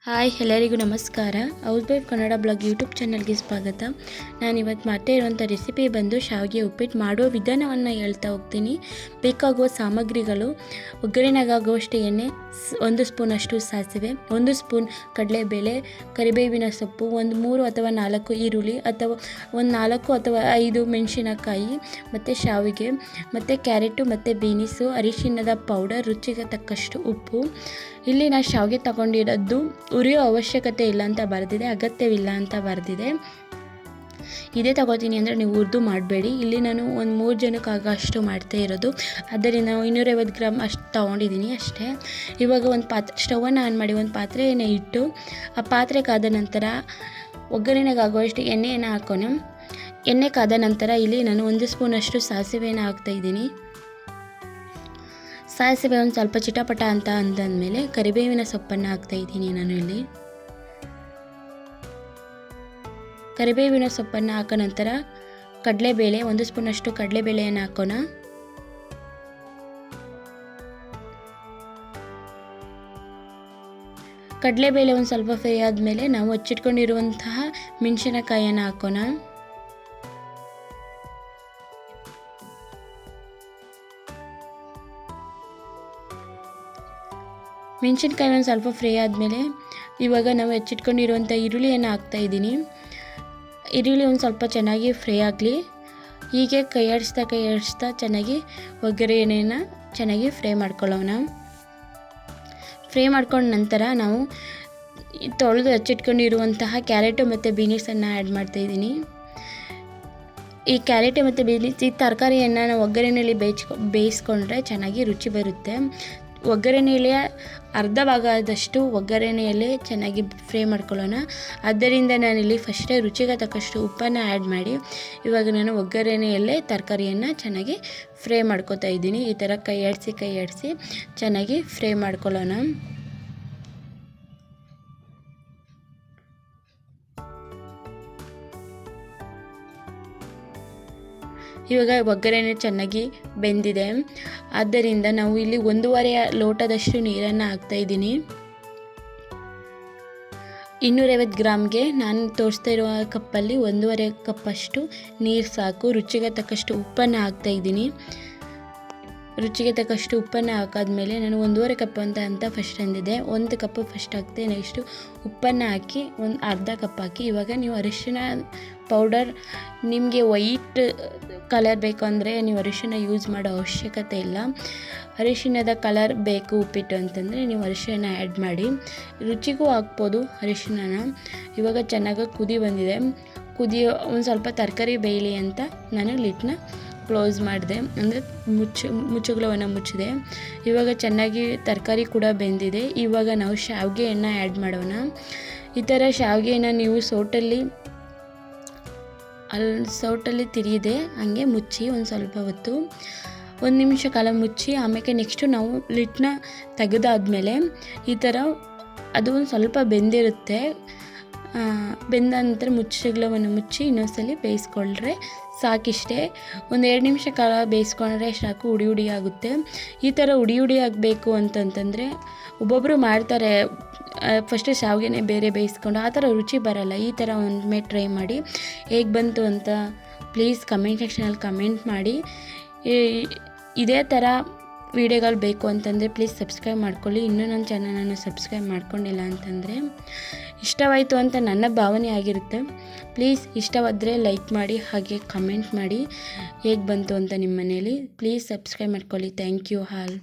Hi ಎಲ್ಲರಿಗೂ ನಮಸ್ಕಾರ. House wife Kannada blog YouTube ಚಾನಲ್ಗೆ ಸ್ವಾಗತ. ನಾನಿವತ್ತು ಮಾಡ್ತಾ ಇರುವಂಥ ರೆಸಿಪಿ ಬಂದು ಶಾವಿಗೆ ಉಪ್ಪಿಟ್ಟು ಮಾಡುವ ವಿಧಾನವನ್ನು ಹೇಳ್ತಾ ಹೋಗ್ತೀನಿ. ಬೇಕಾಗುವ ಸಾಮಗ್ರಿಗಳು: ಒಗ್ಗರಣೆಗಾಗುವಷ್ಟು ಎಣ್ಣೆ, 1 ಸ್ಪೂನಷ್ಟು ಸಾಸಿವೆ, 1 ಸ್ಪೂನ್ ಕಡಲೆಬೇಳೆ, ಕರಿಬೇವಿನ ಸೊಪ್ಪು, 3 ಅಥವಾ 4 ಈರುಳ್ಳಿ ಅಥವಾ 4 ಅಥವಾ 5 ಮೆಣಸಿನಕಾಯಿ, ಮತ್ತು ಶಾವಿಗೆ, ಮತ್ತು ಕ್ಯಾರೆಟು ಮತ್ತು ಬೀನಿಸು, ಅರಿಶಿಣದ ಪೌಡರ್, ರುಚಿಗೆ ತಕ್ಕಷ್ಟು ಉಪ್ಪು. ಇಲ್ಲಿ ನಾನು ಶಾವಿಗೆ ತಗೊಂಡಿರೋದು ಉರಿಯೋ ಅವಶ್ಯಕತೆ ಇಲ್ಲ ಅಂತ ಬರೆದಿದೆ, ಅಗತ್ಯವಿಲ್ಲ ಅಂತ ಬರೆದಿದೆ. ಇದೇ ತಗೋತೀನಿ ಅಂದರೆ ನೀವು ಹುರಿದು ಮಾಡಬೇಡಿ. ಇಲ್ಲಿ ನಾನು ಒಂದು 3 ಜನಕ್ಕೆ ಅಷ್ಟು ಮಾಡ್ತಾ ಇರೋದು, ಆದ್ದರಿಂದ 250 ಗ್ರಾಮ್ ಅಷ್ಟು ತೊಗೊಂಡಿದ್ದೀನಿ ಅಷ್ಟೇ. ಇವಾಗ ಒಂದು ಸ್ಟವನ್ನು ಆನ್ ಮಾಡಿ ಒಂದು ಪಾತ್ರೆಯನ್ನು ಇಟ್ಟು, ಆ ಪಾತ್ರೆ ಕಾದ ನಂತರ ಒಗ್ಗರಣೆಗಾಗುವಷ್ಟು ಎಣ್ಣೆಯನ್ನು ಹಾಕೋಣ. ಎಣ್ಣೆ ಕಾದ ನಂತರ ಇಲ್ಲಿ ನಾನು 1 ಸ್ಪೂನಷ್ಟು ಸಾಸಿವೆಯನ್ನು ಹಾಕ್ತಾಯಿದ್ದೀನಿ. ಸಾಸಿವೆ ಒಂದು ಸ್ವಲ್ಪ ಚಿಟಪಟ ಅಂತ ಅಂದಾದ್ಮೇಲೆ ಕರಿಬೇವಿನ ಸೊಪ್ಪನ್ನು ಹಾಕ್ತಾಯಿದ್ದೀನಿ. ನಾನು ಇಲ್ಲಿ ಕರಿಬೇವಿನ ಸೊಪ್ಪನ್ನು ಹಾಕೋ ನಂತರ ಕಡಲೆಬೇಳೆ, 1 ಸ್ಪೂನಷ್ಟು ಕಡಲೆಬೇಳೆಯನ್ನು ಹಾಕೋಣ. ಕಡಲೆಬೇಳೆ ಒಂದು ಸ್ವಲ್ಪ ಫ್ರೈ ಆದಮೇಲೆ ನಾವು ಹಚ್ಚಿಟ್ಕೊಂಡಿರುವಂತಹ ಮೆಣಸಿನಕಾಯಿಯನ್ನು ಹಾಕೋಣ. ಮೆಣಸಿನ್ಕಾಯಿ ಒಂದು ಸ್ವಲ್ಪ ಫ್ರೈ ಆದಮೇಲೆ ಇವಾಗ ನಾವು ಹೆಚ್ಚಿಟ್ಕೊಂಡಿರುವಂಥ ಈರುಳ್ಳಿಯನ್ನು ಹಾಕ್ತಾಯಿದ್ದೀನಿ. ಈರುಳ್ಳಿ ಒಂದು ಸ್ವಲ್ಪ ಚೆನ್ನಾಗಿ ಫ್ರೈ ಆಗಲಿ. ಹೀಗೆ ಕೈ ಆಡಿಸ್ತಾ ಚೆನ್ನಾಗಿ ಒಗ್ಗರಣೆಯನ್ನು ಚೆನ್ನಾಗಿ ಫ್ರೈ ಮಾಡ್ಕೊಳ್ಳೋಣ. ಫ್ರೈ ಮಾಡ್ಕೊಂಡ ನಂತರ ನಾವು ತೊಳೆದು ಹಚ್ಚಿಟ್ಕೊಂಡಿರುವಂತಹ ಕ್ಯಾರೆಟು ಮತ್ತು ಬೀನಿಸನ್ನು ಆ್ಯಡ್ ಮಾಡ್ತಾಯಿದ್ದೀನಿ. ಈ ಕ್ಯಾರೆಟ್ ಮತ್ತು ಬೀನ್ಸ್, ಈ ತರಕಾರಿಯನ್ನು ನಾವು ಒಗ್ಗರಣೆಯಲ್ಲಿ ಬೇಯಿಸ್ಕೊಂಡ್ರೆ ಚೆನ್ನಾಗಿ ರುಚಿ ಬರುತ್ತೆ. ಒಗ್ಗರಣೆಯಲ್ಲಿ ಅರ್ಧ ಭಾಗ ಆದಷ್ಟು ಒಗ್ಗರಣೆಯಲ್ಲೇ ಚೆನ್ನಾಗಿ ಫ್ರೈ ಮಾಡ್ಕೊಳ್ಳೋಣ. ಆದ್ದರಿಂದ ನಾನಿಲ್ಲಿ ಫಸ್ಟೇ ರುಚಿಗೆ ತಕ್ಕಷ್ಟು ಉಪ್ಪನ್ನು ಆ್ಯಡ್ ಮಾಡಿ ಇವಾಗ ನಾನು ಒಗ್ಗರಣೆಯಲ್ಲೇ ತರಕಾರಿಯನ್ನು ಚೆನ್ನಾಗಿ ಫ್ರೈ ಮಾಡ್ಕೊತಾ ಇದ್ದೀನಿ. ಈ ಥರ ಕೈ ಆಡಿಸಿ ಚೆನ್ನಾಗಿ ಫ್ರೈ ಮಾಡ್ಕೊಳ್ಳೋಣ. ಇವಾಗ ಒಗ್ಗರಣೆ ಚೆನ್ನಾಗಿ ಬೆಂದಿದೆ, ಆದ್ದರಿಂದ ನಾವು ಇಲ್ಲಿ 1.5 ಲೋಟದಷ್ಟು ನೀರನ್ನು ಹಾಕ್ತಾಯಿದ್ದೀನಿ. 250 ಗ್ರಾಮ್ಗೆ ನಾನು ತೋರಿಸ್ತಾ ಇರುವ ಕಪ್ಪಲ್ಲಿ 1.5 ಕಪ್ಪಷ್ಟು ನೀರು ಸಾಕು. ರುಚಿಗೆ ತಕ್ಕಷ್ಟು ಉಪ್ಪನ್ನು ಹಾಕ್ತಾಯಿದ್ದೀನಿ. ರುಚಿಗೆ ತಕ್ಕಷ್ಟು ಉಪ್ಪನ್ನು ಹಾಕಾದ್ಮೇಲೆ ನಾನು 1.5 ಕಪ್ ಅಂತ ಫಸ್ಟ್ ಅಂದಿದ್ದೆ, 1 ಕಪ್ಪು ಫಸ್ಟ್ ಹಾಕ್ತೆ. ನೆಕ್ಸ್ಟು ಉಪ್ಪನ್ನು ಹಾಕಿ ಒಂದು ಅರ್ಧ ಕಪ್ ಹಾಕಿ. ಇವಾಗ ನೀವು ಅರಿಶಿಣ ಪೌಡರ್, ನಿಮಗೆ ವೈಟ್ ಕಲರ್ ಬೇಕು ಅಂದರೆ ನೀವು ಅರಿಶಿಣ ಯೂಸ್ ಮಾಡೋ ಅವಶ್ಯಕತೆ ಇಲ್ಲ. ಅರಿಶಿಣದ ಕಲರ್ ಬೇಕು ಉಪ್ಪಿಟ್ಟು ಅಂತಂದರೆ ನೀವು ಅರಿಶಿಣ ಆ್ಯಡ್ ಮಾಡಿ. ರುಚಿಗೂ ಹಾಕ್ಬೋದು ಅರಿಶಿಣನ. ಇವಾಗ ಚೆನ್ನಾಗಿ ಕುದಿ ಬಂದಿದೆ. ಒಂದು ಸ್ವಲ್ಪ ತರಕಾರಿ ಬೇಯಲಿ ಅಂತ ನಾನು ಲಿಡ್ನ ಕ್ಲೋಸ್ ಮಾಡಿದೆ, ಅಂದರೆ ಮುಚ್ಚಳವನ್ನು ಮುಚ್ಚಿದೆ. ಇವಾಗ ಚೆನ್ನಾಗಿ ತರಕಾರಿ ಕೂಡ ಬೆಂದಿದೆ. ಇವಾಗ ನಾವು ಶಾವಿಗೆಯನ್ನು ಆ್ಯಡ್ ಮಾಡೋಣ. ಈ ಥರ ಶಾವಿಗೆಯನ್ನು ನೀವು ಸೌಟಲ್ಲಿ ತಿರಿಯದೆ ಹಂಗೆ ಮುಚ್ಚಿ ಒಂದು ಸ್ವಲ್ಪ ಹೊತ್ತು 1 ನಿಮಿಷ ಕಾಲ ಮುಚ್ಚಿ, ಆಮೇಲೆ ನೆಕ್ಸ್ಟು ನಾವು ಲಿಡ್ನ ತೆಗೆದಾದ್ಮೇಲೆ ಈ ಥರ ಅದು ಒಂದು ಸ್ವಲ್ಪ ಬೆಂದಿರುತ್ತೆ. ಬೆಂದ ನಂತರ ಮುಚ್ಚಳವನ್ನು ಮುಚ್ಚಿ ಇನ್ನೊಂದ್ಸಲಿ ಬೇಯಿಸ್ಕೊಂಡ್ರೆ ಸಾಕಿಷ್ಟೇ. 1-2 ನಿಮಿಷ ಕಾಲ ಬೇಯಿಸ್ಕೊಂಡ್ರೆ ಸಾಕು, ಉಡಿ ಆಗುತ್ತೆ. ಈ ಥರ ಉಡಿ ಆಗಬೇಕು ಅಂತಂತಂದರೆ ಒಬ್ಬೊಬ್ಬರು ಮಾಡ್ತಾರೆ, ಫಸ್ಟು ಶಾವಿಗೆನೇ ಬೇರೆ ಬೇಯಿಸ್ಕೊಂಡು, ಆ ಥರ ರುಚಿ ಬರಲ್ಲ. ಈ ಥರ ಒಮ್ಮೆ ಟ್ರೈ ಮಾಡಿ. ಹೇಗೆ ಬಂತು ಅಂತ ಪ್ಲೀಸ್ ಕಮೆಂಟ್ ಸೆಕ್ಷನಲ್ಲಿ ಕಮೆಂಟ್ ಮಾಡಿ. ಇದೇ ಥರ ವೀಡಿಯೋಗಳು ಬೇಕು ಅಂತಂದರೆ ಪ್ಲೀಸ್ ಸಬ್ಸ್ಕ್ರೈಬ್ ಮಾಡ್ಕೊಳ್ಳಿ. ಇನ್ನೂ ನನ್ನ ಚಾನಲನ್ನು ಸಬ್ಸ್ಕ್ರೈಬ್ ಮಾಡ್ಕೊಂಡಿಲ್ಲ ಅಂತಂದರೆ. ಇಷ್ಟವಾಯಿತು ಅಂತ ನನ್ನ ಭಾವನೆ ಆಗಿರುತ್ತೆ. ಪ್ಲೀಸ್ ಇಷ್ಟವಾದರೆ ಲೈಕ್ ಮಾಡಿ, ಹಾಗೆ ಕಮೆಂಟ್ ಮಾಡಿ ಹೇಗೆ ಬಂತು ಅಂತ ನಿಮ್ಮ ಮನೇಲಿ. ಪ್ಲೀಸ್ ಸಬ್ಸ್ಕ್ರೈಬ್ ಮಾಡ್ಕೊಳ್ಳಿ. Thank you all.